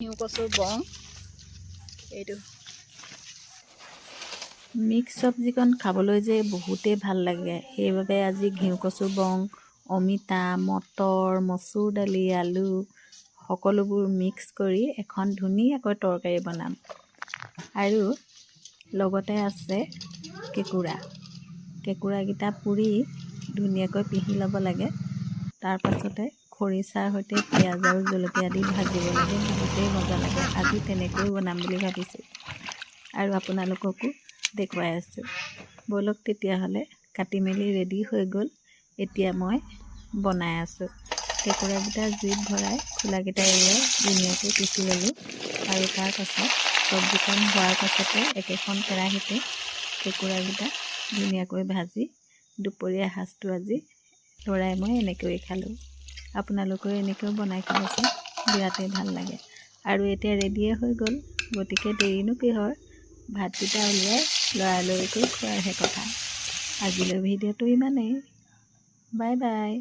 ঘিউ কচু বং এইটো মিক্স চব্জিকণ খাবলৈ যে বহুতেই ভাল লাগে। সেইবাবে আজি ঘিউ কচু বং, অমিতা, মটৰ, মচুৰ দালি, আলু সকলোবোৰ মিক্স কৰি এখন ধুনীয়াকৈ তৰকাৰী বনাম। আৰু লগতে আছে কেঁকুৰাকেইটা পুৰি ধুনীয়াকৈ পিহি ল'ব লাগে। তাৰ পাছতে খৰিচাৰ সৈতে পিঁয়াজ আৰু জলকীয়া দি ভাজিব লাগে। বহুতেই মজা লাগে। আজি তেনেকৈ বনাম বুলি ভাবিছোঁ আৰু আপোনালোককো দেখুৱাই আছোঁ। ব'লক তেতিয়াহ'লে কাটি মেলি ৰেডি হৈ গ'ল। এতিয়া মই বনাই আছোঁ। কেঁকুৰাকেইটা জুইত ভৰাই খোলাকেইটা এৰুৱাই ধুনীয়াকৈ পিচি ল'লোঁ আৰু তাৰ পাছত চব্জিখন হোৱাৰ পাছতে একেখন কেৰাহীতে কেঁকুৰাকেইটা ধুনীয়াকৈ ভাজি দুপৰীয়া সাজটো আজি ল'ৰাই মই এনেকৈয়ে খালোঁ। আপোনালোকেও এনেকৈও বনাই খাবচোন, বিৰাটেই ভাল লাগে। আৰু এতিয়া ৰেডিয়ে হৈ গ'ল, গতিকে দেৰিনো কিহৰ, ভাতকেইটা উলিয়াই লৰালৰিকৈ খোৱাৰহে কথা। আজিলৈ ভিডিঅ'টো ইমানেই। Bye bye.